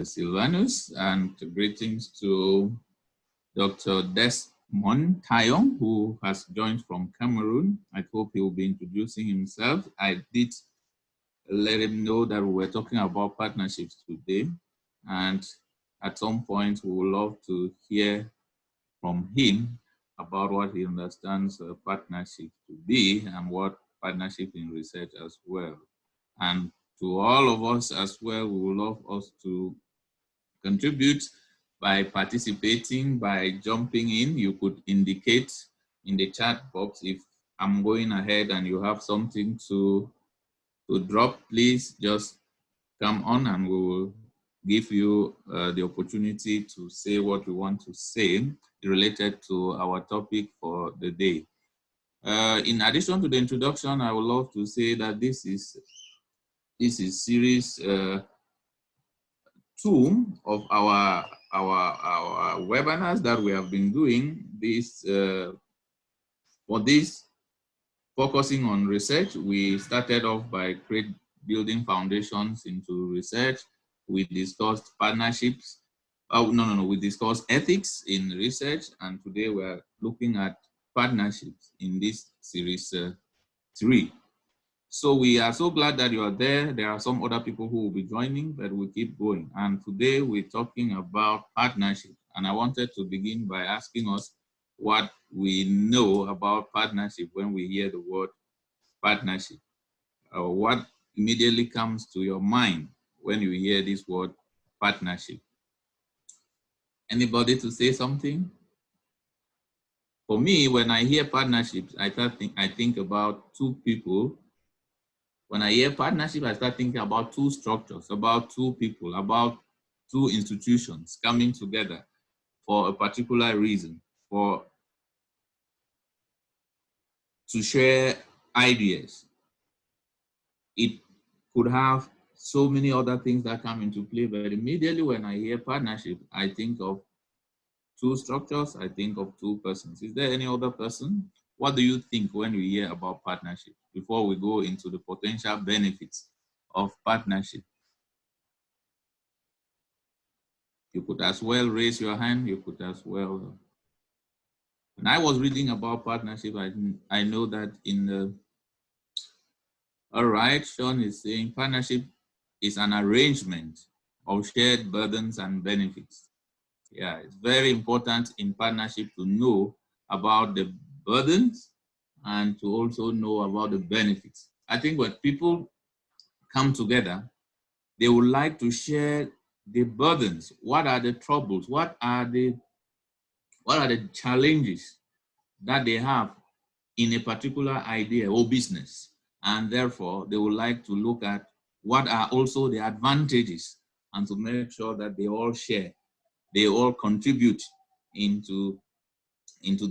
Silvanus, and greetings to Dr. Desmond Tayong, who has joined from Cameroon. I hope he will be introducing himself. I did let him know that we were talking about partnerships today, and at some point we would love to hear from him about what he understands partnership to be and what partnership in research as well. And to all of us as well, we would love us to contribute by participating, by jumping in. You could indicate in the chat box if I'm going ahead and you have something to drop, please just come on and we will give you the opportunity to say what you want to say related to our topic for the day. In addition to the introduction, I would love to say that this is series 2 of our webinars that we have been doing. For this focusing on research, we started off by building foundations into research. We discussed partnerships. We discussed ethics in research, and today we're looking at partnerships in this series 3. So we are so glad that you are there. There are some other people who will be joining, but we'll keep going. And today we're talking about partnership. And I wanted to begin by asking us what we know about partnership when we hear the word partnership. What immediately comes to your mind when you hear this word partnership? Anybody to say something? For me, when I hear partnerships, I think about two people. When I hear partnership, I start thinking about two structures, about two people, about two institutions coming together for a particular reason, to share ideas. It could have so many other things that come into play, but immediately when I hear partnership, I think of two structures, I think of two persons. Is there any other person? What do you think when you hear about partnership before we go into the potential benefits of partnership? You could as well raise your hand. You could as well. When I was reading about partnership, I know that all right, Sean is saying partnership is an arrangement of shared burdens and benefits. Yeah, it's very important in partnership to know about the burdens and to also know about the benefits. I think when people come together, they would like to share the burdens. What are the troubles? What are the challenges that they have in a particular idea or business? And therefore, they would like to look at what are also the advantages and to make sure that they all share, they all contribute into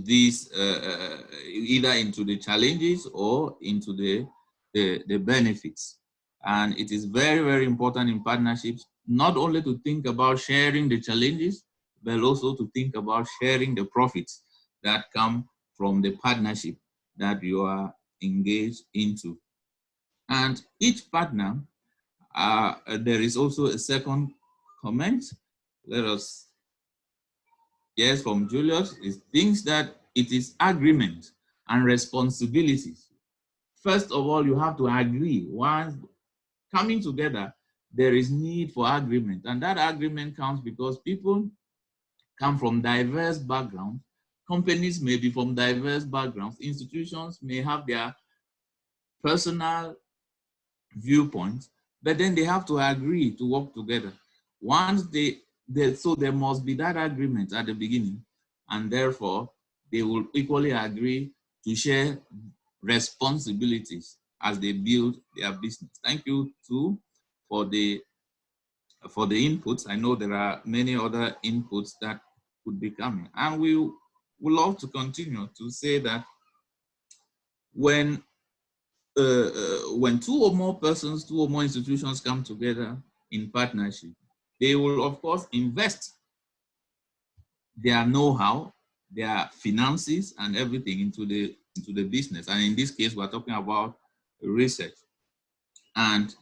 these, either into the challenges or into the benefits. And it is very, very important in partnerships, not only to think about sharing the challenges, but also to think about sharing the profits that come from the partnership that you are engaged into. And each partner, there is also a second comment. Yes, from Julius, is things that it is agreement and responsibilities. First of all, you have to agree. Once coming together, there is need for agreement. And that agreement comes because people come from diverse backgrounds. Companies may be from diverse backgrounds. Institutions may have their personal viewpoints, but then they have to agree to work together. Once so there must be that agreement at the beginning, and therefore they will equally agree to share responsibilities as they build their business. Thank you too for the inputs. I know there are many other inputs that could be coming, and we would love to continue to say that when two or more persons, two or more institutions come together in partnership, they will of course invest their know-how, their finances and everything into the business. And in this case, we're talking about research. And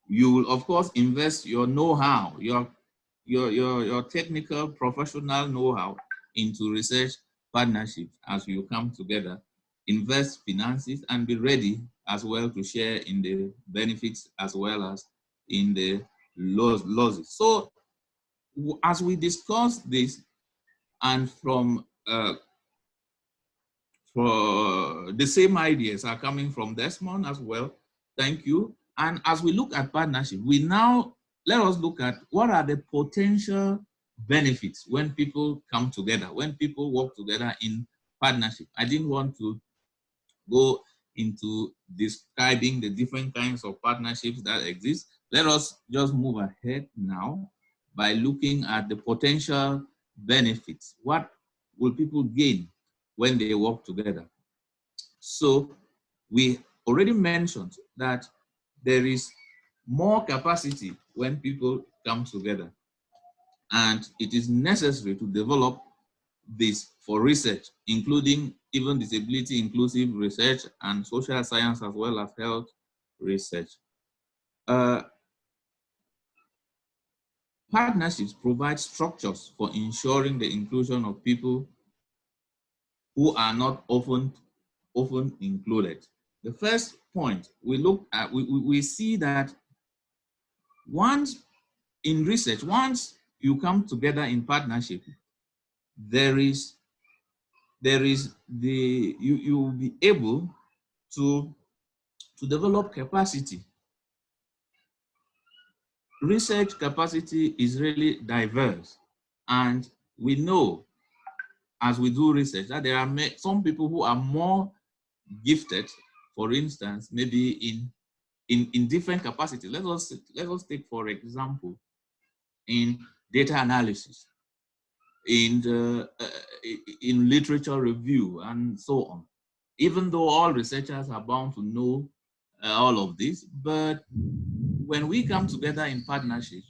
You will, of course, invest your know-how, your technical professional know-how into research partnerships as you come together, invest finances, and be ready as well to share in the benefits as well as in the losses. So as we discuss this, and from for the same ideas are coming from Desmond as well. Thank you. And as we look at partnership, let us look at what are the potential benefits when people come together, when people work together in partnership. I didn't want to go into describing the different kinds of partnerships that exist. Let us just move ahead now by looking at the potential benefits. What will people gain when they work together? So we already mentioned that there is more capacity when people come together, and it is necessary to develop this for research, including even disability inclusive research and social science as well as health research. Partnerships provide structures for ensuring the inclusion of people who are not often included. The first point we look at, we see that once in research, once you come together in partnership, you will be able to develop capacity. Research capacity is really diverse, and we know as we do research that there are some people who are more gifted, for instance, maybe in different capacities. Let us take, for example, in data analysis, in literature review, and so on. Even though all researchers are bound to know all of this, but when we come together in partnership,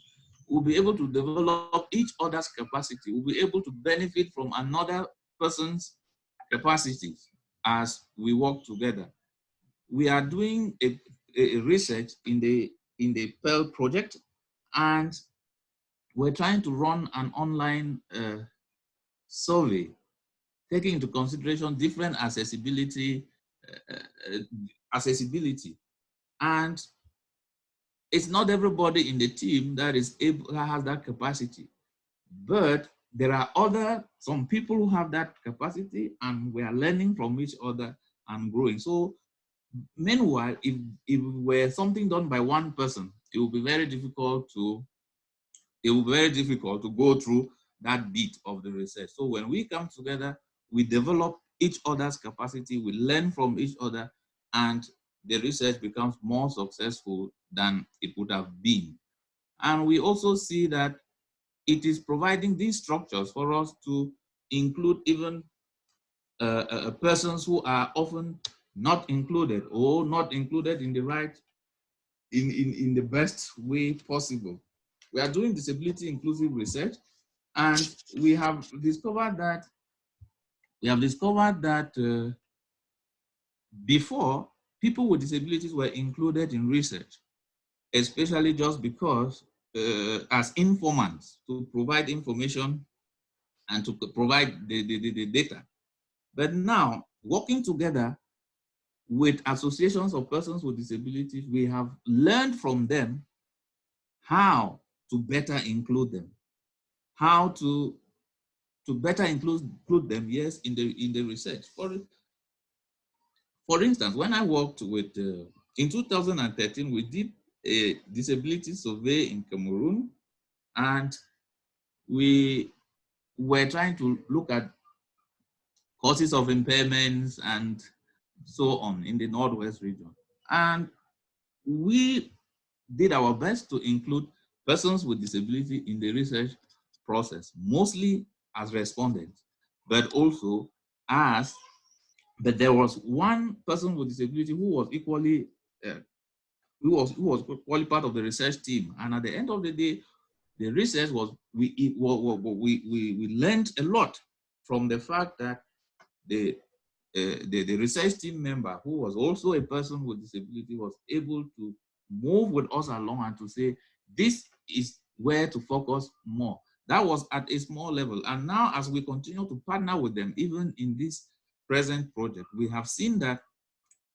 we'll be able to develop each other's capacity. We'll be able to benefit from another person's capacities as we work together. We are doing a research in the PIRL project, and we're trying to run an online survey, taking into consideration different accessibility, and it's not everybody in the team that is able, that has that capacity, but there are some people who have that capacity, and we are learning from each other and growing. So meanwhile, if were something done by one person, it will be very difficult to go through that bit of the research. So when we come together, we develop each other's capacity, we learn from each other, and the research becomes more successful than it would have been. And we also see that it is providing these structures for us to include even persons who are often not included, or not included in the right, in the best way possible. We are doing disability inclusive research, and we have discovered that before, people with disabilities were included in research, especially just because as informants, to provide information and to provide the data. But now, working together with associations of persons with disabilities, we have learned from them how to better include them, how to better include them, yes, in the research. For instance, when I worked with, in 2013, we did a disability survey in Cameroon, and we were trying to look at causes of impairments and so on in the Northwest region. And we did our best to include persons with disability in the research process, mostly as respondents, but also but there was one person with disability who was equally part of the research team. And at the end of the day, the research was, we learned a lot from the fact that the research team member, who was also a person with disability, was able to move with us along and to say, this is where to focus more. That was at a small level. And now as we continue to partner with them, even in this present project, we have seen that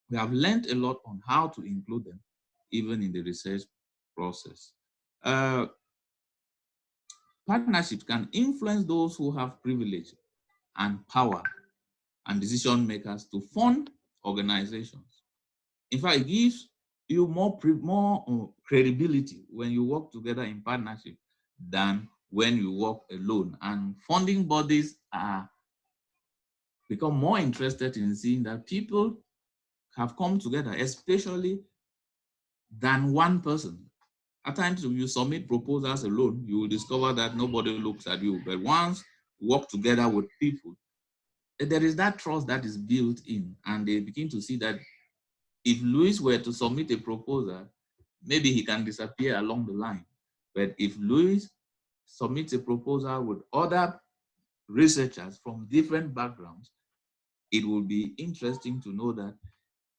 we have learned a lot on how to include them, even in the research process. Partnerships can influence those who have privilege and power and decision makers to fund organizations. In fact, it gives you more credibility when you work together in partnership than when you work alone. And funding bodies are become more interested in seeing that people have come together, especially than one person. At times, if you submit proposals alone, you will discover that nobody looks at you. But once you work together with people, there is that trust that is built in, and they begin to see that if Louis were to submit a proposal, maybe he can disappear along the line. But if Louis submits a proposal with other researchers from different backgrounds, it will be interesting to know that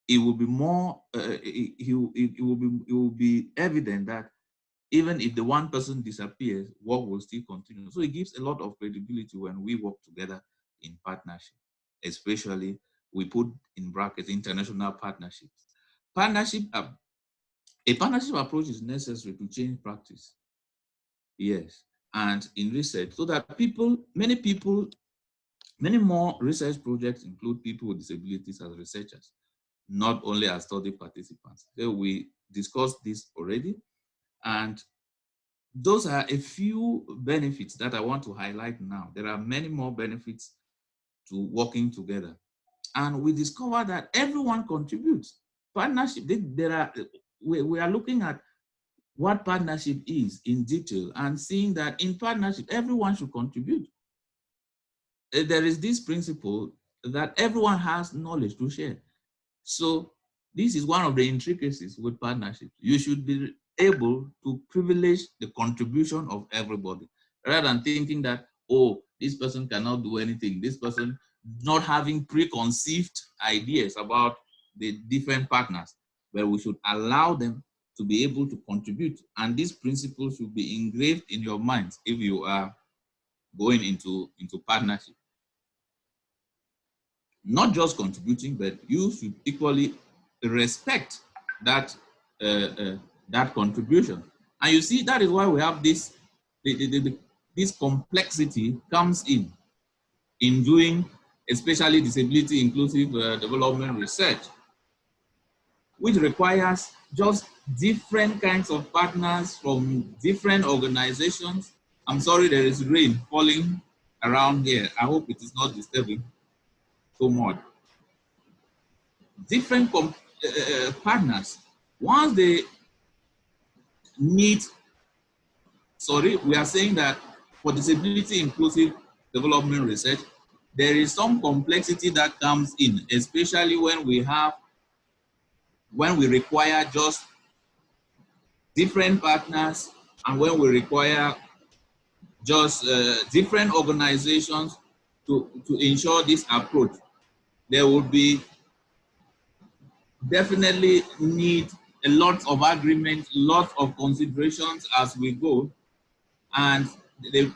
it will be more, it will be evident that even if the one person disappears, work will still continue. So it gives a lot of credibility when we work together in partnership, especially we put in brackets international partnerships. A partnership approach is necessary to change practice. Yes, and in research, so that many more research projects include people with disabilities as researchers, not only as study participants. So we discussed this already, and those are a few benefits that I want to highlight now. There are many more benefits to working together. And we discover that everyone contributes. Partnership, we are looking at what partnership is in detail and seeing that in partnership, everyone should contribute. There is this principle that everyone has knowledge to share. So this is one of the intricacies with partnerships. You should be able to privilege the contribution of everybody rather than thinking that, oh, this person cannot do anything. This person not having preconceived ideas about the different partners, but we should allow them to be able to contribute. And these principles should be engraved in your minds if you are going into partnership. Not just contributing, but you should equally respect that that contribution. And you see, that is why we have this this complexity comes in doing, especially disability inclusive development research, which requires just different kinds of partners from different organizations. I'm sorry, there is rain falling around here. I hope it is not disturbing so much. Different partners, once they meet, we are saying that for disability inclusive development research, there is some complexity that comes in, especially when we require just different partners and when we require just different organizations to ensure this approach. There will be definitely need a lot of agreements, lots of considerations as we go. And the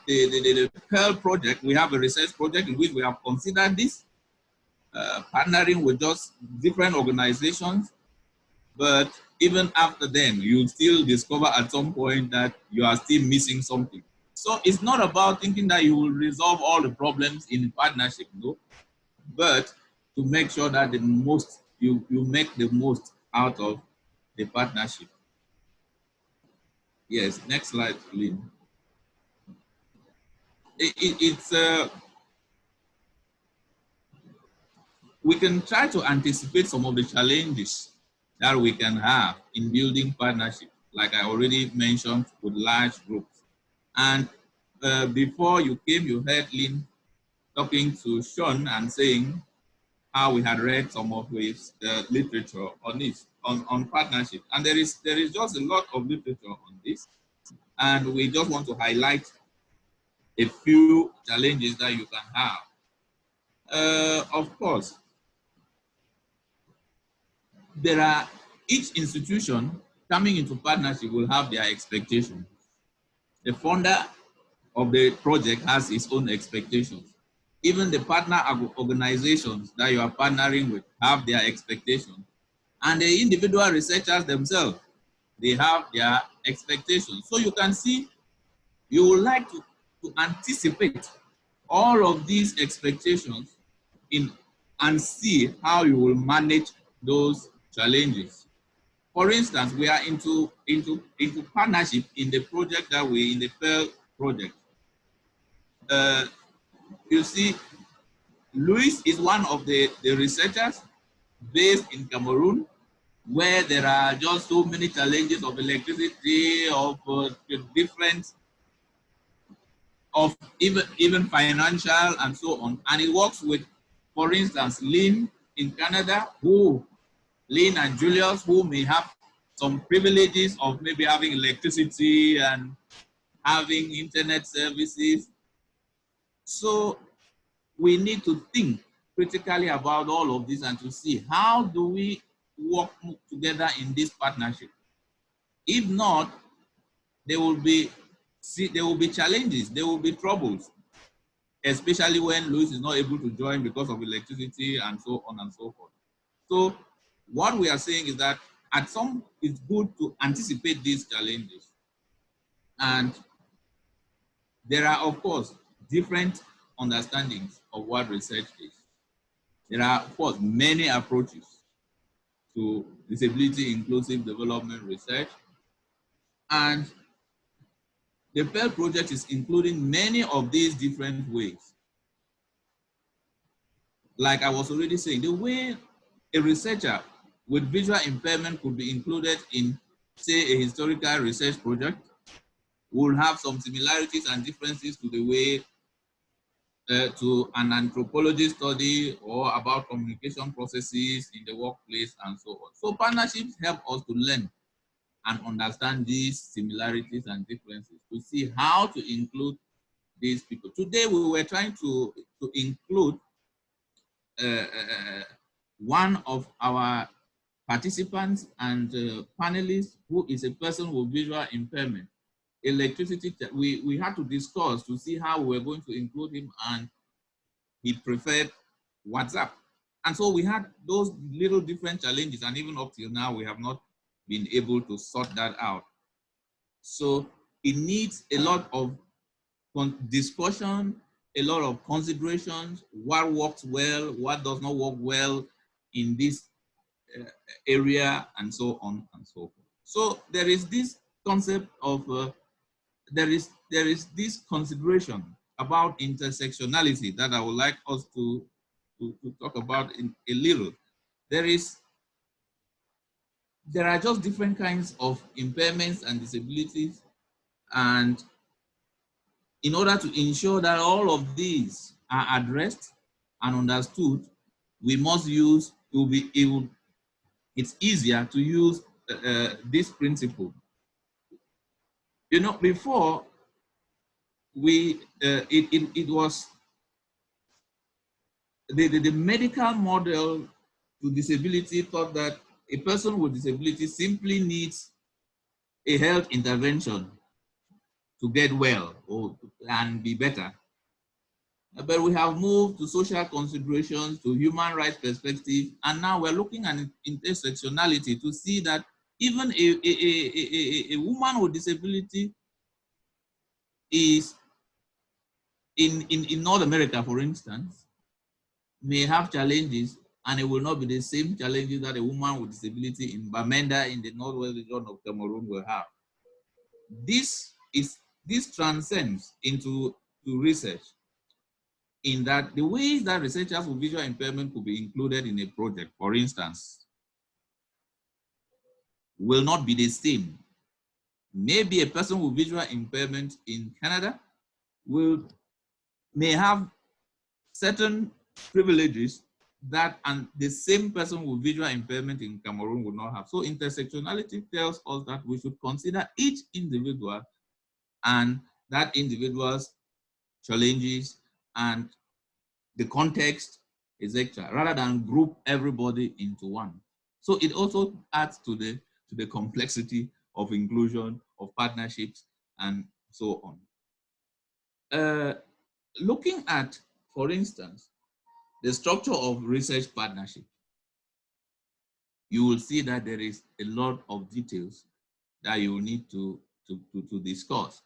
PIRL project, we have a research project in which we have considered this, partnering with just different organizations. But even after then, you still discover at some point that you are still missing something. So it's not about thinking that you will resolve all the problems in partnership, no, but to make sure that you make the most out of the partnership. Yes, next slide, please. We can try to anticipate some of the challenges that we can have in building partnership, like I already mentioned, with large groups. And before you came, you heard Lynn talking to Sean and saying how we had read some of his literature on this, on partnership. And there is just a lot of literature on this. And we just want to highlight a few challenges that you can have. Of course, each institution coming into partnership will have their expectations. The funder of the project has its own expectations. Even the partner organizations that you are partnering with have their expectations. And the individual researchers themselves, they have their expectations. So you can see, you would like to anticipate all of these expectations and see how you will manage those challenges. For instance, we are into partnership in the project that we in the PIRL project. You see, Louis is one of the researchers based in Cameroon, where there are just so many challenges of electricity, of different, of even financial and so on. And he works with, for instance, Lynn in Canada, Lynn and Julius, who may have some privileges of maybe having electricity and having internet services. So we need to think critically about all of this and to see how do we work together in this partnership. If not, there will be challenges, there will be troubles, especially when Louis is not able to join because of electricity and so on and so forth. So what we are saying is that it's good to anticipate these challenges. And there are, of course, different understandings of what research is. There are, of course, many approaches to disability inclusive development research. And the PIRL project is including many of these different ways. Like I was already saying, the way a researcher with visual impairment could be included in, say, a historical research project will have some similarities and differences to the way to an anthropology study or about communication processes in the workplace and so on. So partnerships help us to learn and understand these similarities and differences to see how to include these people. Today we were trying to include one of our participants and panelists who is a person with visual impairment. Electricity, we had to discuss to see how we were going to include him, and he preferred WhatsApp. And so we had those little different challenges, and even up till now, we have not been able to sort that out. So it needs a lot of discussion, a lot of considerations, what works well, what does not work well in this area, and so on and so forth. So there is this concept of, there is this consideration about intersectionality that I would like us to talk about in a little. There are just different kinds of impairments and disabilities, and in order to ensure that all of these are addressed and understood, we must use, it's easier to use this principle. You know, before it was the medical model to disability thought that a person with disability simply needs a health intervention to get well and be better. But we have moved to social considerations, to human rights perspective, and now we're looking at intersectionality to see that even a woman with disability is in North America, for instance, may have challenges, and it will not be the same challenges that a woman with disability in Bamenda in the northwest region of Cameroon will have. This transcends into research, in that the ways that researchers with visual impairment could be included in a project, for instance, will not be the same. Maybe a person with visual impairment in Canada may have certain privileges that and the same person with visual impairment in Cameroon would not have. So intersectionality tells us that we should consider each individual and that individual's challenges and the context, etc., rather than group everybody into one. So it also adds to the the complexity of inclusion, of partnerships, and so on. Looking at, for instance, the structure of research partnership, you will see that there is a lot of details that you will need to discuss.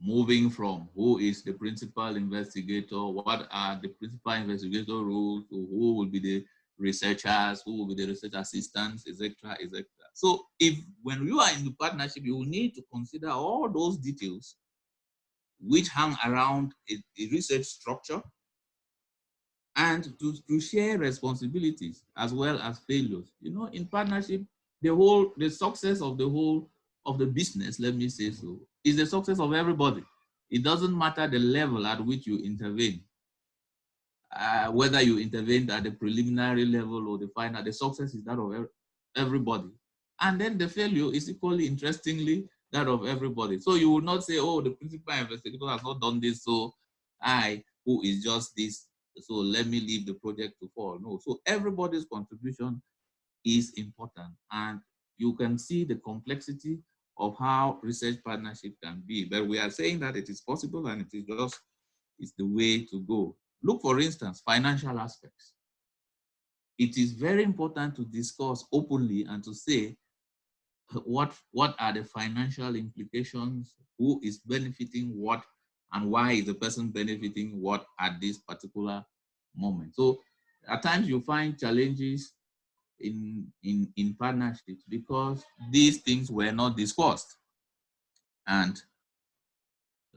Moving from who is the principal investigator, what are the principal investigator roles, who will be the researchers, who will be the research assistants, etc., etc. So if when you are in the partnership, you will need to consider all those details which hang around a research structure, and to share responsibilities as well as failures. You know, in partnership, the success of the business, let me say so, is the success of everybody. It doesn't matter the level at which you intervene, whether you intervene at the preliminary level or the final, the success is that of everybody. And then the failure is equally interestingly that of everybody. So you will not say, oh, the principal investigator has not done this, so who is just this, so let me leave the project to fall. No, so everybody's contribution is important. And you can see the complexity of how research partnership can be. But we are saying that it is possible, and it's the way to go. Look, for instance, financial aspects. It is very important to discuss openly and to say what are the financial implications, who is benefiting what, and why is the person benefiting what at this particular moment. So at times you find challenges in partnerships because these things were not discussed. And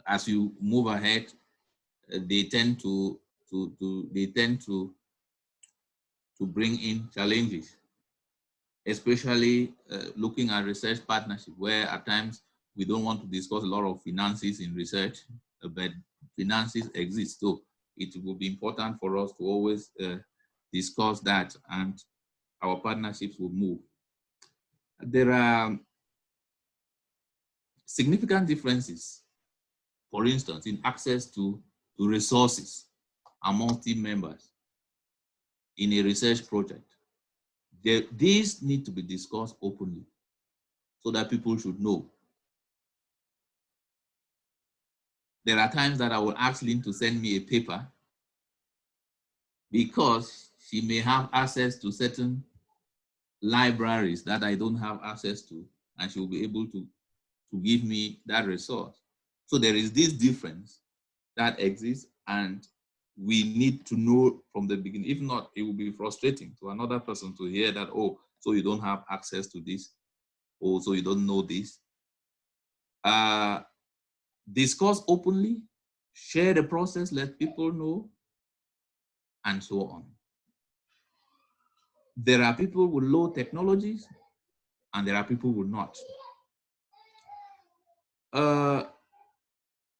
as you move ahead, they tend to bring in challenges, especially looking at research partnership, where at times we don't want to discuss a lot of finances in research, but finances exist. So it will be important for us to always discuss that, and our partnerships will move. There are significant differences, for instance, in access to resources among team members in a research project. These need to be discussed openly so that people should know. There are times that I will ask Lynn to send me a paper because she may have access to certain libraries that I don't have access to, and she will be able to give me that resource. So there is this difference that exists, and we need to know from the beginning. If not, it will be frustrating to another person to hear that, oh, so you don't have access to this, or so you don't know this. Discuss openly, share the process, let people know, and so on. There are people with low technologies, and there are people with not.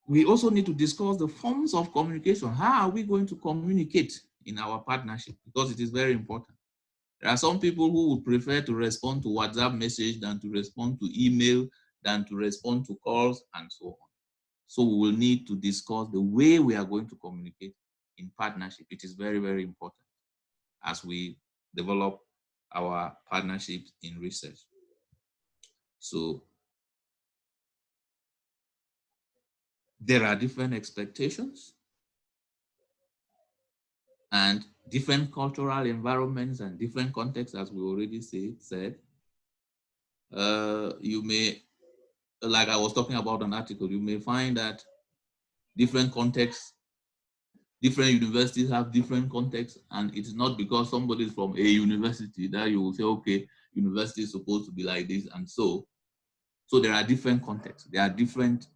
We also need to discuss the forms of communication. How are we going to communicate in our partnership? Because it is very important. There are some people who would prefer to respond to WhatsApp message than to respond to email, than to respond to calls, and so on. So we will need to discuss the way we are going to communicate in partnership. It is very, very important as we develop our partnerships in research. So there are different expectations and different cultural environments and different contexts, as we already said. You may, like I was talking about an article, you may find that different contexts, different universities have different contexts, and it's not because somebody is from a university that you will say, okay, university is supposed to be like this, and so there are different contexts. There are different,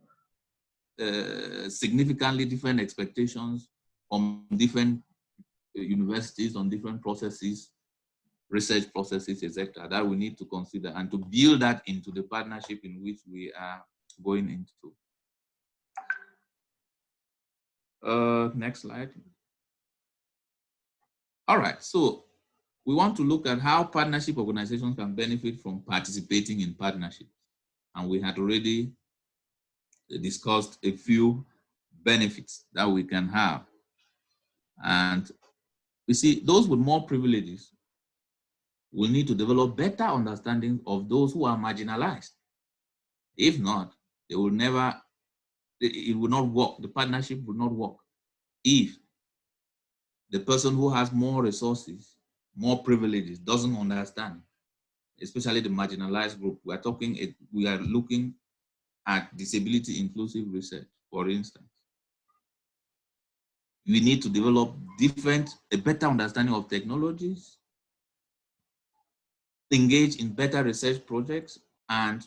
significantly different expectations from different universities on different processes, research processes, etc., that we need to consider and to build that into the partnership in which we are going into. Next slide. All right, so we want to look at how partnership organizations can benefit from participating in partnerships. And we had already discussed a few benefits that we can have. And we see those with more privileges we need to develop better understanding of those who are marginalized. If not, they will never, it will not work. The partnership will not work if the person who has more resources, more privileges, doesn't understand, especially the marginalized group. We are looking at disability inclusive research, for instance. We need to develop a better understanding of technologies, engage in better research projects, and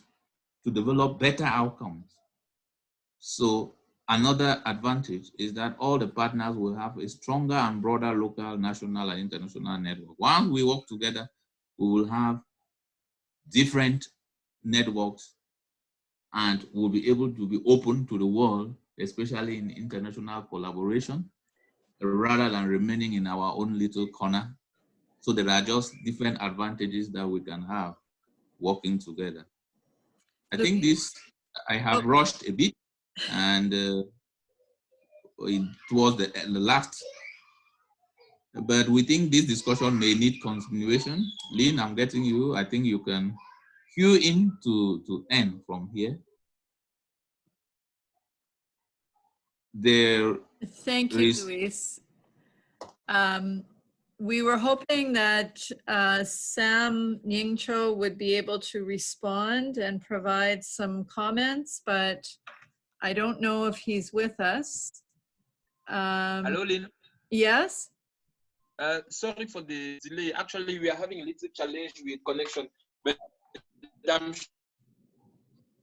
to develop better outcomes. So another advantage is that all the partners will have a stronger and broader local, national, and international network. Once we work together, we will have different networks and we'll be able to be open to the world, especially in international collaboration, rather than remaining in our own little corner. So there are just different advantages that we can have working together. I think I have rushed a bit, and towards the last, but we think this discussion may need continuation. Lynn, I'm getting you. I think you can cue in to end from here. Thank you, Luis. We were hoping that Sam Nyingcho would be able to respond and provide some comments, but I don't know if he's with us. Hello, Lynn. Yes? Sorry for the delay. Actually, we are having a little challenge with connection, but I'm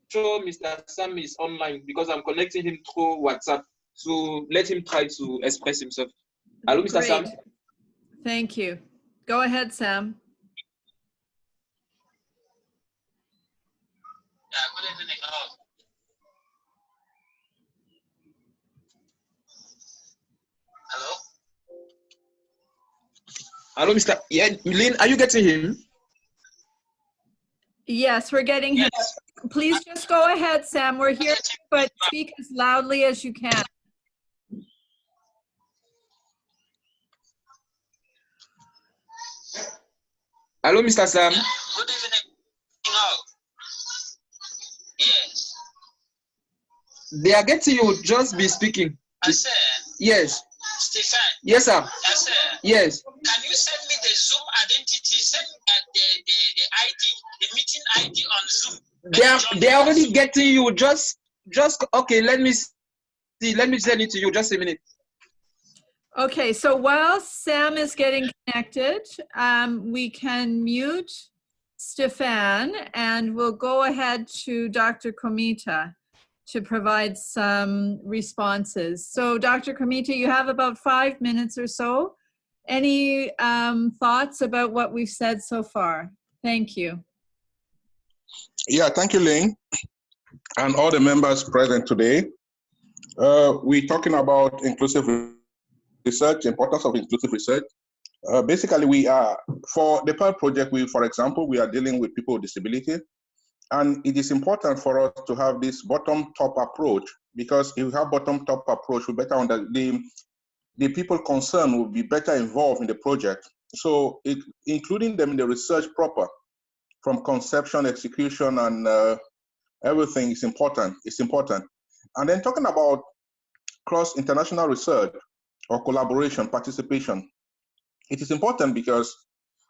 sure Mr. Sam is online because I'm connecting him through WhatsApp. So let him try to express himself. Hello, Mr. Sam. Thank you. Go ahead, Sam. Yeah, good evening. Hello? Hello, Mr. Yeah, Lynn, are you getting him? Yes, we're getting him. Please just go ahead, Sam. We're here, but speak as loudly as you can. Hello, Mr. Sam. Good evening. Yes. They are getting you. Just be speaking. I said. Yes. Stephen. Yes, sir. I said. Yes. Can you send me the Zoom identity? Send me the ID, the meeting ID on Zoom. They are already getting you. Just okay. Let me see. Let me send it to you. Just a minute. Okay, so while Sam is getting connected, we can mute Stefan and we'll go ahead to Dr. Komita to provide some responses. So Dr. Komita, you have about 5 minutes or so. Any thoughts about what we've said so far? Thank you. Yeah, thank you, Lynn, and all the members present today. We're talking about inclusive research, importance of inclusive research. Basically, we are, for the PIRL project, for example, we are dealing with people with disability. And it is important for us to have this bottom-top approach, because if we have bottom-top approach, we better understand the people concerned will be better involved in the project. So including them in the research proper, from conception, execution, and everything is important. It's important. And then talking about cross-international research or collaboration, participation, it is important because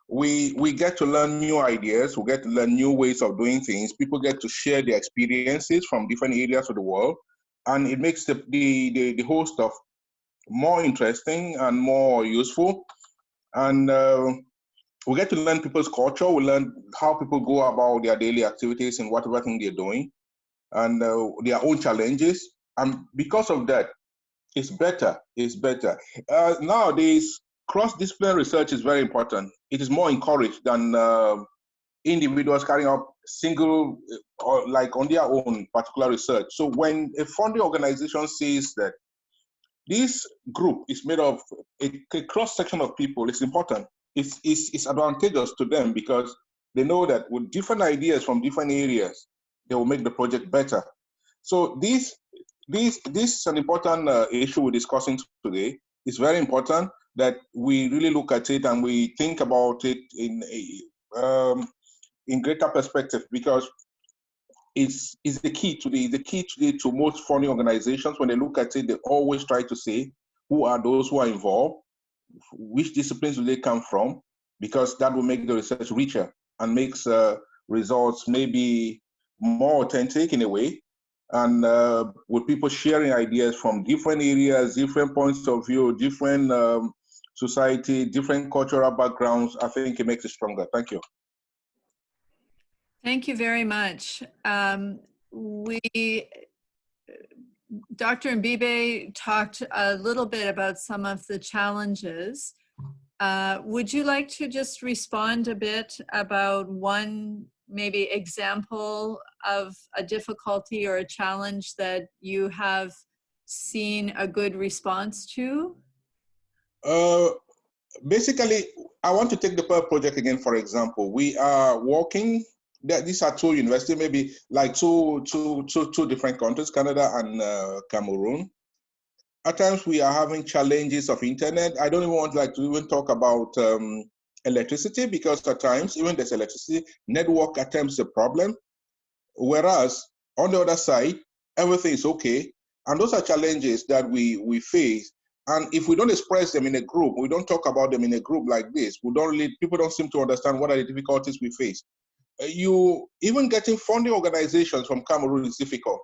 we get to learn new ideas, we get to learn new ways of doing things. People get to share their experiences from different areas of the world, and it makes the whole stuff more interesting and more useful. And we get to learn people's culture, we learn how people go about their daily activities and whatever thing they're doing, and their own challenges. And because of that, it's better. Nowadays, cross-disciplinary research is very important. It is more encouraged than individuals carrying out single or like on their own particular research. So when a funding organization says that this group is made of a cross-section of people, it's important. It's advantageous to them because they know that with different ideas from different areas, they will make the project better. So this is an important issue we're discussing today. It's very important that we really look at it and we think about it in greater perspective, because it's the key today to most funding organizations. When they look at it, they always try to say, who are those who are involved? Which disciplines do they come from? Because that will make the research richer and makes results maybe more authentic in a way. And with people sharing ideas from different areas, different points of view, different society, different cultural backgrounds, I think it makes it stronger. Thank you. Thank you very much. Dr. Mbibeh talked a little bit about some of the challenges. Would you like to just respond a bit about one maybe example of a difficulty or a challenge that you have seen a good response to? Basically, I want to take the PIRL project again, for example. We are working, these are two universities, maybe like two different countries, Canada and Cameroon. At times we are having challenges of internet. I don't even want to even talk about electricity, because at times, even there's electricity, network at times is a problem. Whereas on the other side, everything is okay. And those are challenges that we face. And if we don't express them in a group, we don't talk about them in a group like this, people don't seem to understand what are the difficulties we face. Even getting funding organizations from Cameroon is difficult.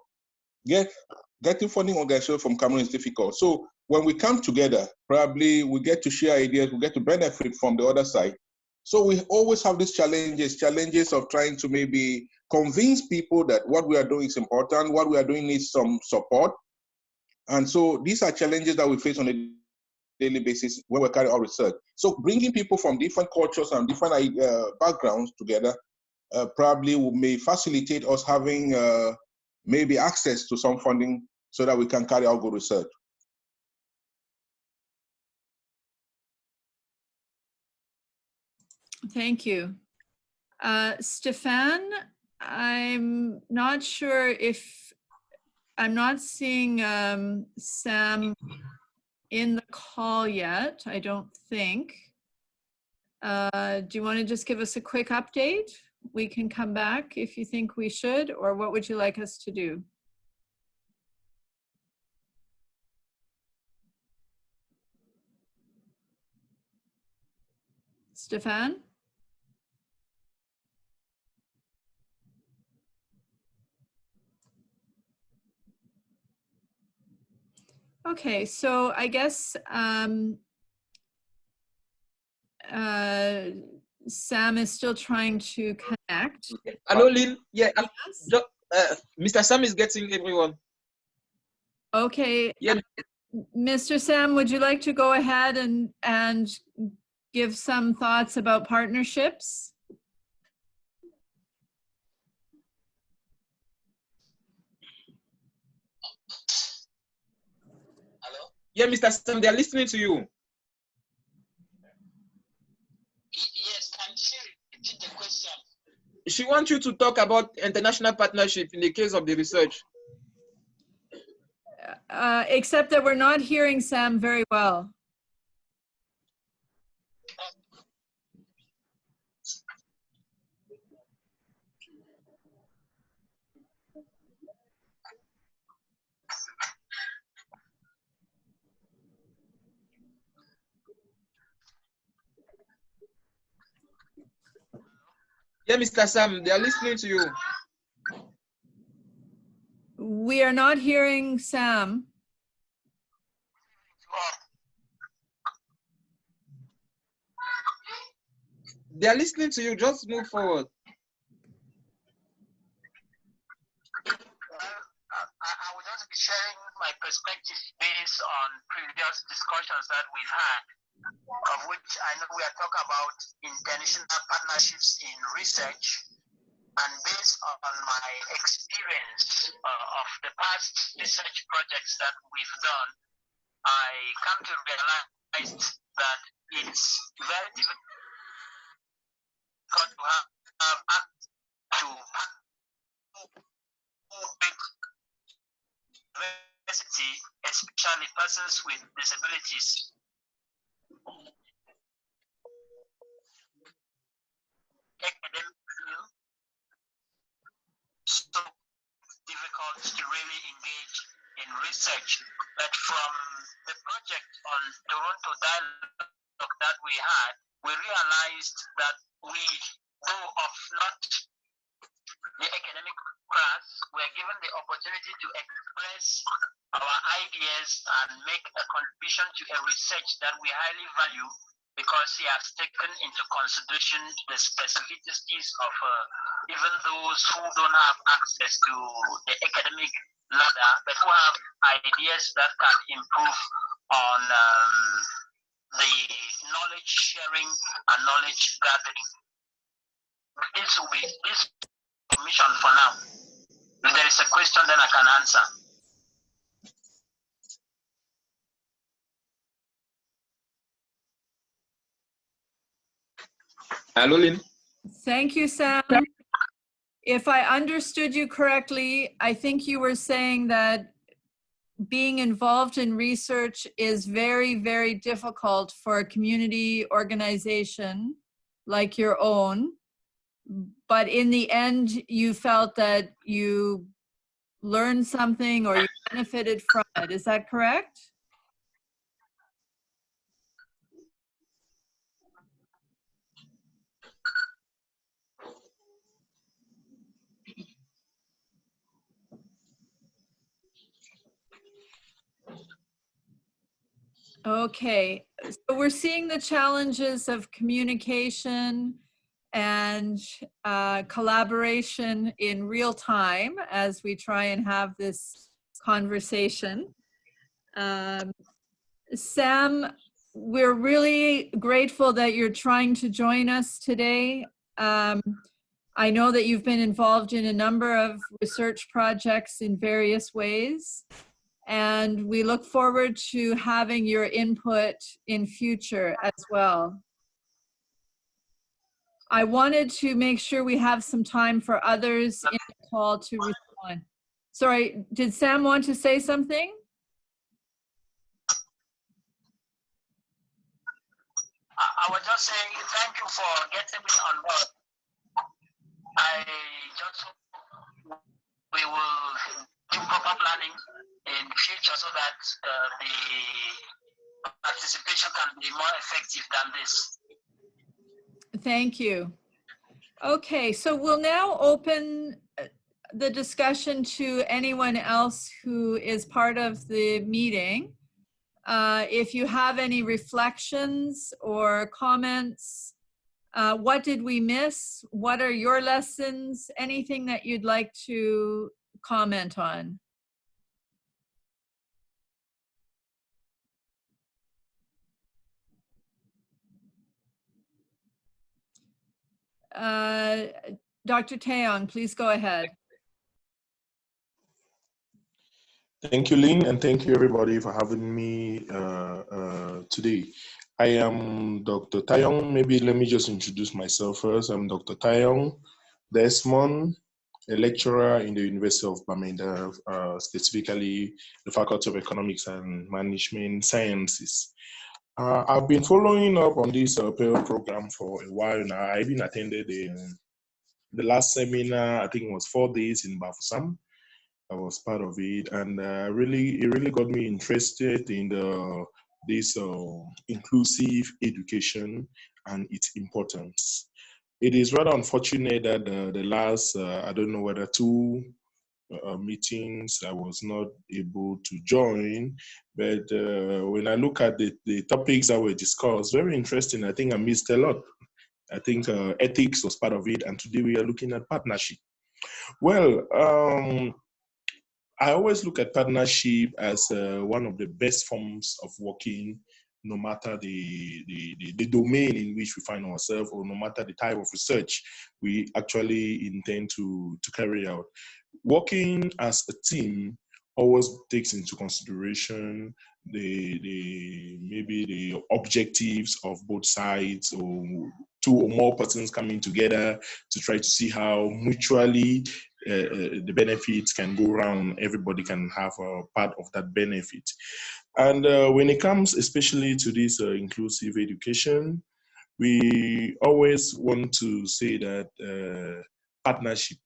Getting funding organizations from Cameroon is difficult. So when we come together, probably we get to share ideas, we get to benefit from the other side. So we always have these challenges of trying to maybe convince people that what we are doing is important, what we are doing needs some support. And so these are challenges that we face on a daily basis when we carry our research. So bringing people from different cultures and different backgrounds together probably may facilitate us having maybe access to some funding so that we can carry out good research. Thank you. Stefan, I'm not sure if, I'm not seeing Sam in the call yet, I don't think. Do you want to just give us a quick update? We can come back if you think we should, or what would you like us to do? Stefan? Okay, so I guess Sam is still trying to connect. Hello, Lynn. Yeah, Yes? Mr. Sam is getting everyone. Okay. Yeah. Mr. Sam, would you like to go ahead and give some thoughts about partnerships? Hello? Yeah, Mr. Sam, they are listening to you. Yes, can you repeat the question? She wants you to talk about international partnership in the case of the research. Except that we're not hearing Sam very well. Yeah, Mr. Sam, they are listening to you. We are not hearing Sam. They are listening to you. Just move forward. I will just be sharing my perspective based on previous discussions that we've had, of which I know we are talking about international partnerships in research. And based on my experience of the past research projects that we've done, I come to realize that it's very difficult to diversity, especially persons with disabilities. academic field, so difficult to really engage in research. But from the project on Toronto dialogue that we had, we realized that we, though of not the academic class, were given the opportunity to express our ideas and make a contribution to a research that we highly value, because he has taken into consideration the specificities of even those who don't have access to the academic ladder, but who have ideas that can improve on the knowledge sharing and knowledge gathering. This will be this mission for now. If there is a question, then I can answer. Hello, Lynn. Thank you, Sam. If I understood you correctly, I think you were saying that being involved in research is very, very difficult for a community organization like your own. But in the end, you felt that you learned something or you benefited from it. Is that correct? Okay, so we're seeing the challenges of communication and collaboration in real time as we try and have this conversation. Sam, we're really grateful that you're trying to join us today. I know that you've been involved in a number of research projects in various ways, and we look forward to having your input in future as well. I wanted to make sure we have some time for others in the call to respond. Sorry, did Sam want to say something? I was just saying thank you for getting me on board. I just hope we will do proper planning in future so that the participation can be more effective than this. Thank you. Okay, so we'll now open the discussion to anyone else who is part of the meeting. If you have any reflections or comments, what did we miss? What are your lessons? Anything that you'd like to comment on? Dr. Taeyong, please go ahead. Thank you, Lynn, and thank you everybody for having me today. I am Dr. Taeyong. Maybe let me just introduce myself first. I'm Dr. Taeyong Desmond, a lecturer in the University of Bamenda, specifically the Faculty of Economics and Management Sciences. I've been following up on this PIRL program for a while now. I even attended the last seminar, I think it was 4 days in Bafusam. I was part of it, and it really got me interested in this inclusive education and its importance. It is rather unfortunate that the last, I don't know whether 2 meetings I was not able to join, but when I look at the topics that were discussed, very interesting. I think I missed a lot. I think ethics was part of it, and today we are looking at partnership. Well, I always look at partnership as one of the best forms of working, no matter the domain in which we find ourselves, or no matter the type of research we actually intend to carry out. Working as a team always takes into consideration maybe the objectives of both sides, or 2 or more persons coming together to try to see how mutually the benefits can go around. Everybody can have a part of that benefit. And when it comes especially to this inclusive education, we always want to say that partnership,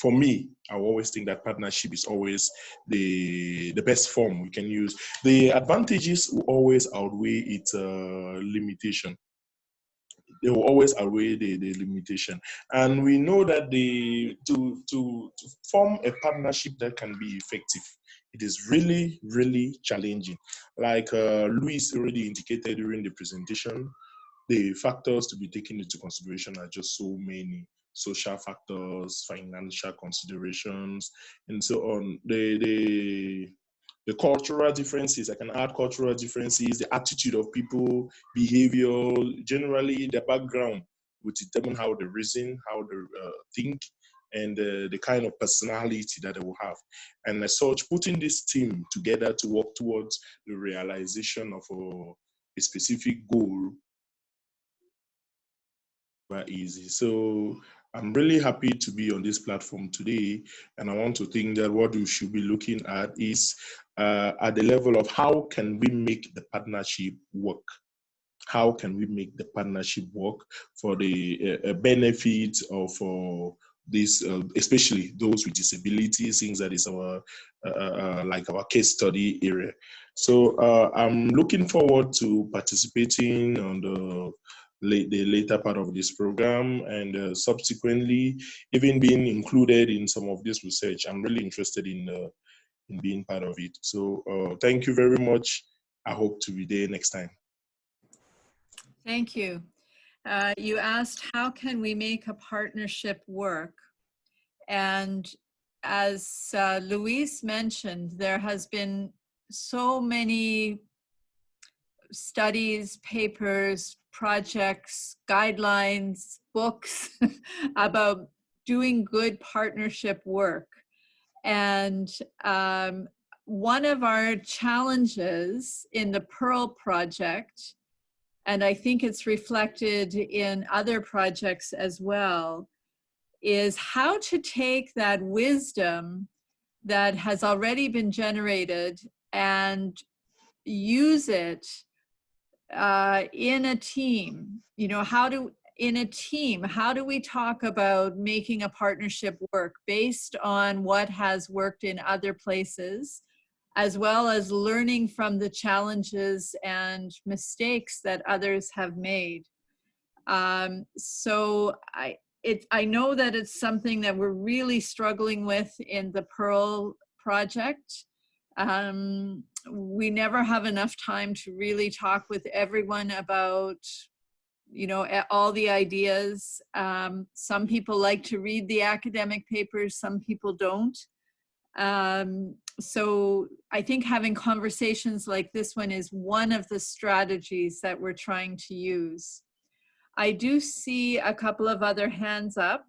for me, I always think that partnership is always the best form we can use. The advantages will always outweigh its limitation. They will always outweigh the limitation. And we know that to form a partnership that can be effective, it is really, really challenging. Like Luis already indicated during the presentation, the factors to be taken into consideration are just so many: social factors, financial considerations, and so on. The cultural differences, I can add cultural differences, the attitude of people, behavior, generally the background will determine how they reason, how they think, and the kind of personality that they will have. And as such, putting this team together to work towards the realization of a specific goal easy. So I'm really happy to be on this platform today, and I want to think that what we should be looking at is at the level of how can we make the partnership work? How can we make the partnership work for the benefit of this, especially those with disabilities, things that is our like our case study area. So I'm looking forward to participating on the later part of this program, and subsequently even being included in some of this research. I'm really interested in being part of it. So thank you very much. I hope to be there next time. Thank you. You asked, how can we make a partnership work? And as Luis mentioned, there has been so many studies, papers, projects, guidelines, books about doing good partnership work. And one of our challenges in the PIRL project, and I think it's reflected in other projects as well, is how to take that wisdom that has already been generated and use it in a team. You know, in a team, how do we talk about making a partnership work based on what has worked in other places, as well as learning from the challenges and mistakes that others have made. So I know that it's something that we're really struggling with in the PIRL project. We never have enough time to really talk with everyone about, you know, all the ideas. Some people like to read the academic papers, some people don't. So I think having conversations like this one is one of the strategies that we're trying to use. I do see a couple of other hands up.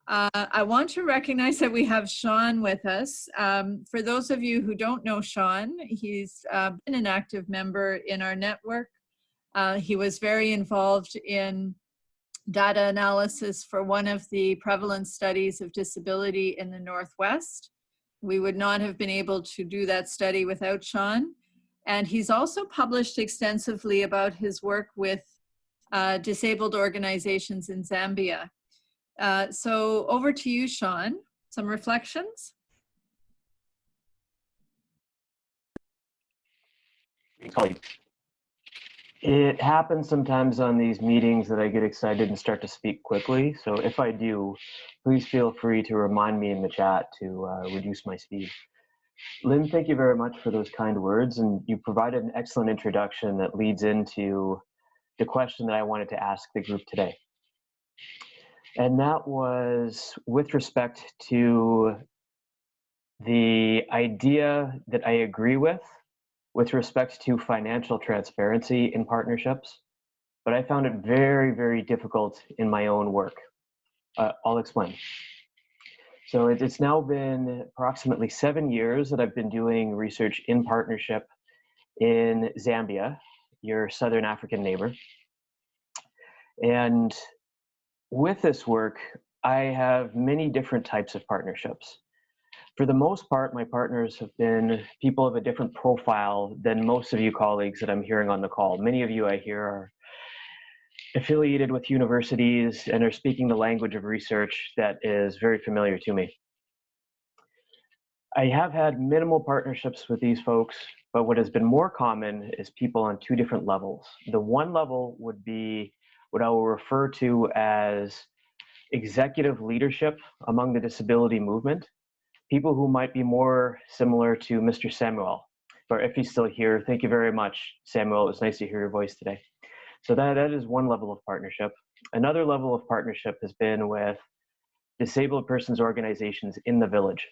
I want to recognize that we have Sean with us. For those of you who don't know Sean, he's been an active member in our network. He was very involved in data analysis for one of the prevalence studies of disability in the Northwest. We would not have been able to do that study without Sean. And he's also published extensively about his work with disabled organizations in Zambia. So over to you, Sean. Some reflections? It happens sometimes on these meetings that I get excited and start to speak quickly. So if I do, please feel free to remind me in the chat to reduce my speed. Lynn, thank you very much for those kind words. And you provided an excellent introduction that leads into the question that I wanted to ask the group today. And that was with respect to the idea that I agree with respect to financial transparency in partnerships, but I found it very, very difficult in my own work. I'll explain. So it's now been approximately 7 years that I've been doing research in partnership in Zambia, your Southern African neighbor. And with this work, I have many different types of partnerships. For the most part, my partners have been people of a different profile than most of you colleagues that I'm hearing on the call. Many of you I hear are affiliated with universities and are speaking the language of research that is very familiar to me. I have had minimal partnerships with these folks, but what has been more common is people on two different levels. The one level would be what I will refer to as executive leadership among the disability movement, people who might be more similar to Mr. Samuel, or if he's still here, thank you very much, Samuel. It was nice to hear your voice today. So that is one level of partnership. Another level of partnership has been with disabled persons organizations in the village.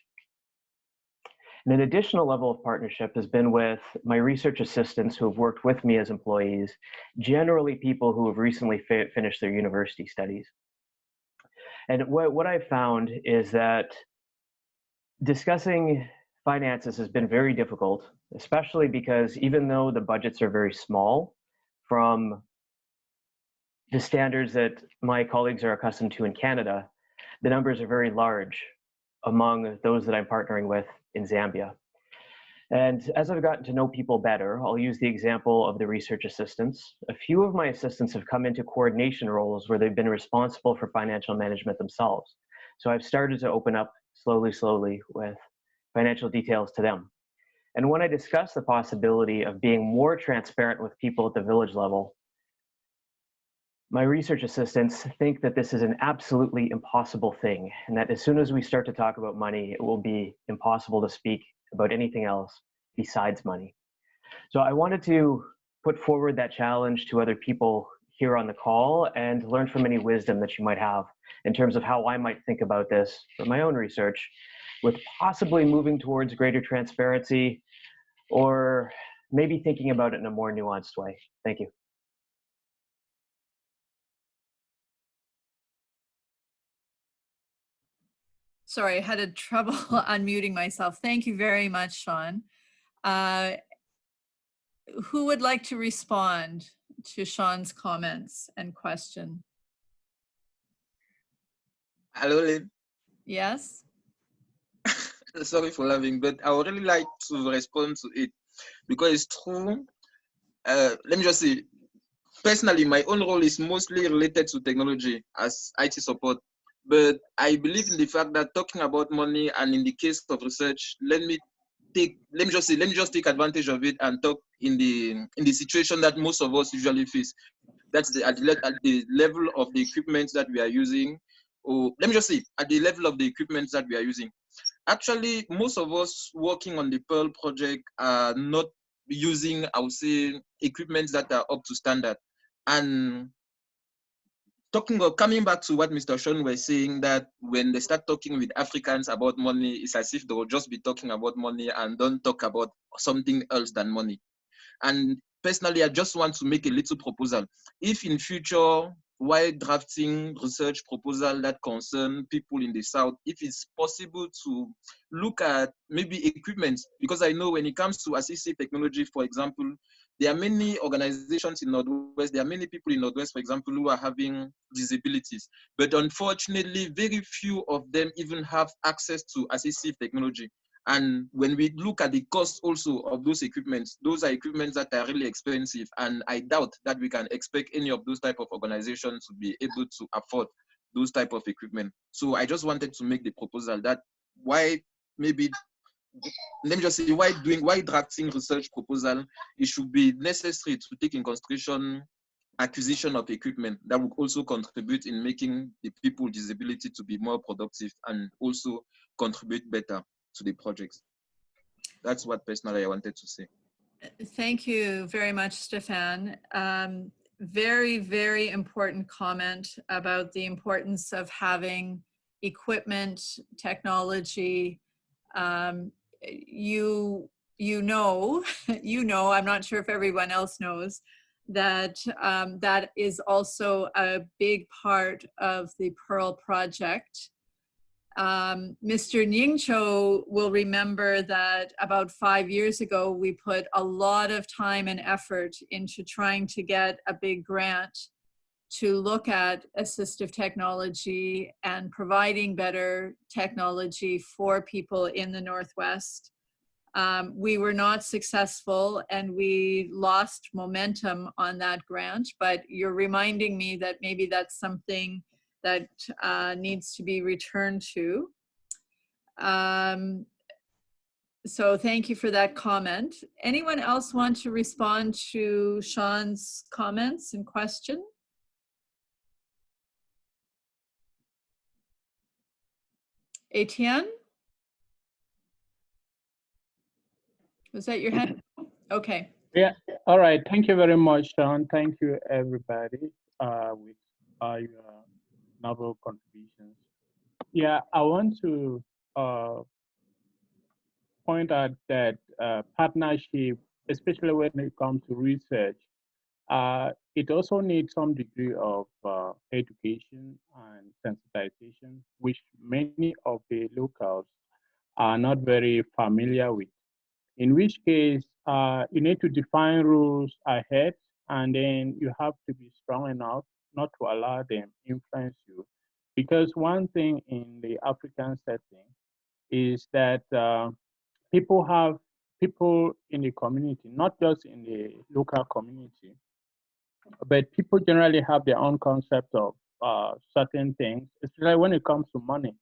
And an additional level of partnership has been with my research assistants who have worked with me as employees, generally people who have recently finished their university studies. And what I've found is that discussing finances has been very difficult, especially because even though the budgets are very small from the standards that my colleagues are accustomed to in Canada, the numbers are very large among those that I'm partnering with in Zambia. And as I've gotten to know people better, I'll use the example of the research assistants. A few of my assistants have come into coordination roles where they've been responsible for financial management themselves. So I've started to open up slowly with financial details to them. And when I discuss the possibility of being more transparent with people at the village level, my research assistants think that this is an absolutely impossible thing, and that as soon as we start to talk about money, it will be impossible to speak about anything else besides money. So I wanted to put forward that challenge to other people here on the call and learn from any wisdom that you might have in terms of how I might think about this for my own research, with possibly moving towards greater transparency or maybe thinking about it in a more nuanced way. Thank you. Sorry, I had a trouble unmuting myself. Thank you very much, Sean. Who would like to respond to Sean's comments and question? Hello, Lynn. Yes? Sorry for laughing, but I would really like to respond to it because it's true. Let me just say, personally, my own role is mostly related to technology as IT support. But I believe in the fact that talking about money, and in the case of research, let me just take advantage of it and talk in the situation that most of us usually face. That's at the level of the equipment that we are using, or let me just say at the level of the equipment that we are using. Actually, most of us working on the PIRL project are not using, I would say, equipment that are up to standard. And coming back to what Mr. Sean was saying, that when they start talking with Africans about money, it's as if they will just be talking about money and don't talk about something else than money. And personally, I just want to make a little proposal. If in future, while drafting research proposal that concern people in the South, if it's possible to look at maybe equipment, because I know when it comes to assistive technology, for example, there are many organizations in Northwest, there are many people in Northwest, for example, who are having disabilities. But unfortunately, very few of them even have access to assistive technology. And when we look at the cost also of those equipments, those are equipments that are really expensive. And I doubt that we can expect any of those type of organizations to be able to afford those type of equipment. So I just wanted to make the proposal that why maybe, let me just say, why drafting research proposal, it should be necessary to take in consideration acquisition of equipment that would also contribute in making the people with disability to be more productive and also contribute better to the projects. That's what personally I wanted to say. Thank you very much, Stefan. Very, very important comment about the importance of having equipment, technology. You know, I'm not sure if everyone else knows, that that is also a big part of the PIRL project. Mr. Nyingcho will remember that about 5 years ago, we put a lot of time and effort into trying to get a big grant to look at assistive technology and providing better technology for people in the Northwest. We were not successful and we lost momentum on that grant, but you're reminding me that maybe that's something that needs to be returned to. So thank you for that comment. Anyone else want to respond to Sean's comments and question? Etienne? Was that your hand? Okay. Yeah, all right. Thank you very much, Sean. Thank you, everybody, with your novel contributions. Yeah, I want to point out that partnership, especially when it comes to research, it also needs some degree of education and sensitization, which many of the locals are not very familiar with. In which case, you need to define rules ahead, and then you have to be strong enough not to allow them influence you. Because one thing in the African setting is that people in the community, not just in the local community, but people generally have their own concept of certain things, especially when it comes to money,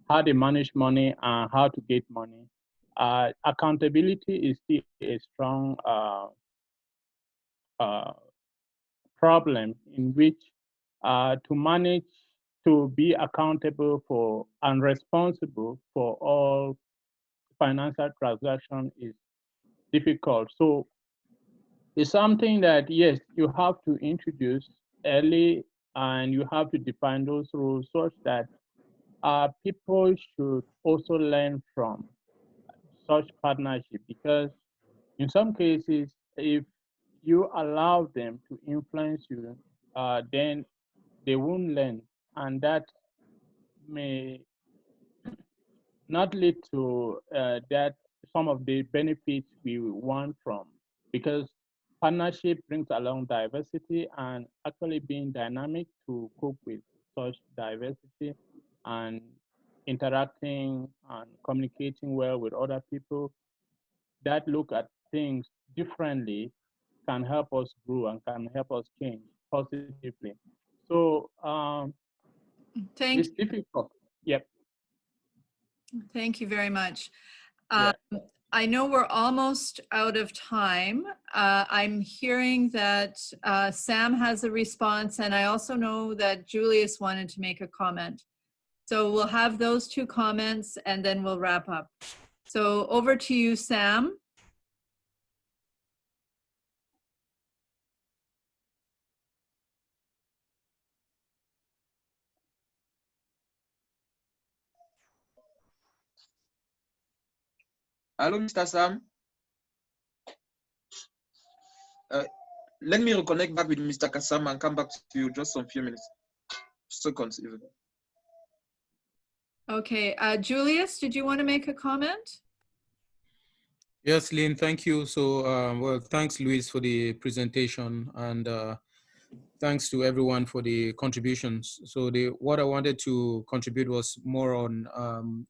how they manage money and how to get money. Accountability is still a strong problem in which to manage, to be accountable for and responsible for all financial transaction is difficult. So it's something that, yes, you have to introduce early and you have to define those rules such that people should also learn from such partnership, because in some cases, if you allow them to influence you, then they won't learn, and that may not lead to that some of the benefits we want from, because partnership brings along diversity and actually being dynamic to cope with such diversity and interacting and communicating well with other people that look at things differently can help us grow and can help us change positively. So it's difficult. Yep. Thank you very much. Yeah. I know we're almost out of time. I'm hearing that Sam has a response, and I also know that Julius wanted to make a comment. So we'll have those two comments and then we'll wrap up. So over to you, Sam. Hello, Mr. Sam. Let me reconnect back with Mr. Kasam and come back to you just some few minutes, seconds even. Okay, Julius, did you want to make a comment? Yes, Lynn, thank you. So, well, thanks, Luis, for the presentation, and thanks to everyone for the contributions. So what I wanted to contribute was more on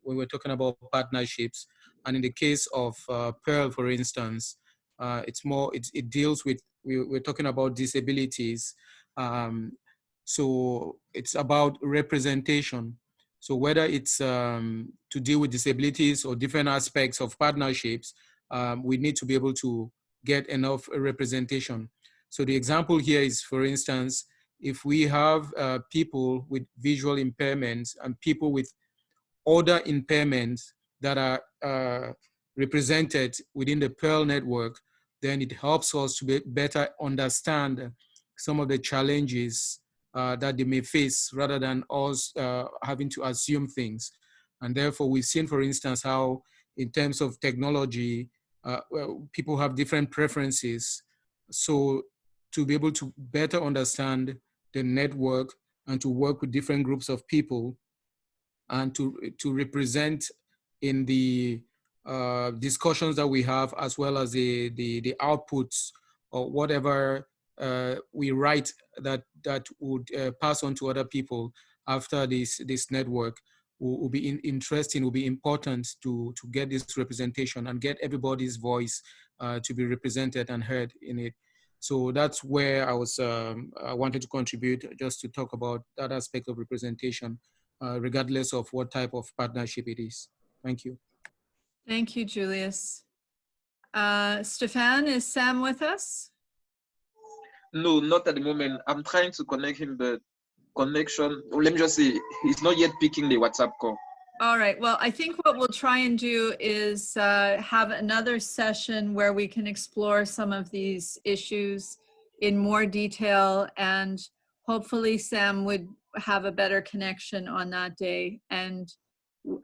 when we're talking about partnerships, and in the case of PIRL, for instance, it deals with, we're talking about disabilities. So it's about representation. So whether it's to deal with disabilities or different aspects of partnerships, we need to be able to get enough representation. So the example here is, for instance, if we have people with visual impairments and people with other impairments that are represented within the PIRL network, then it helps us to better understand some of the challenges that they may face rather than us having to assume things. And therefore, we've seen, for instance, how in terms of technology, well, people have different preferences. So to be able to better understand the network and to work with different groups of people and to represent in the discussions that we have, as well as the outputs or whatever we write that would pass on to other people after this network. will be interesting, will be important to get this representation and get everybody's voice to be represented and heard in it. So that's where I wanted to contribute, just to talk about that aspect of representation, regardless of what type of partnership it is. Thank you. Thank you, Julius. Stefan, is Sam with us? No, not at the moment. I'm trying to connect him, but connection, let me just say, he's not yet picking the WhatsApp call. All right. Well, I think what we'll try and do is have another session where we can explore some of these issues in more detail, and hopefully Sam would have a better connection on that day, and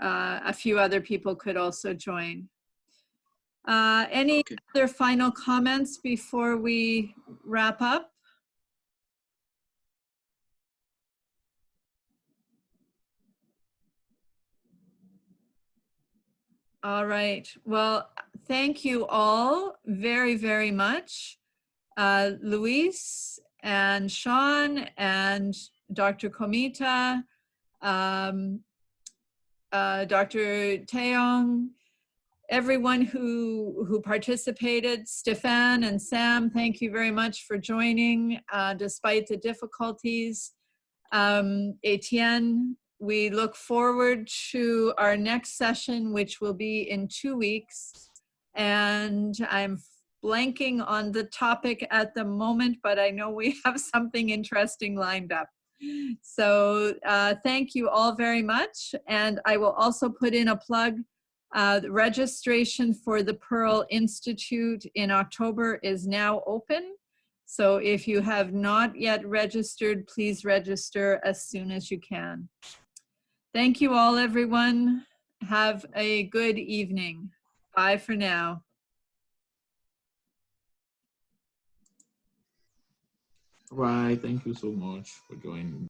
a few other people could also join. Any other final comments before we wrap up? All right. Well, thank you all very, very much. Luis and Sean and Dr. Komita, Dr. Taeyong, everyone who participated, Stefan and Sam, thank you very much for joining despite the difficulties. Etienne, we look forward to our next session, which will be in 2 weeks. And I'm blanking on the topic at the moment, but I know we have something interesting lined up. So thank you all very much. And I will also put in a plug. The registration for the PIRL Institute in October is now open. So if you have not yet registered, please register as soon as you can. Thank you all, everyone. Have a good evening. Bye for now. Right. Thank you so much for joining.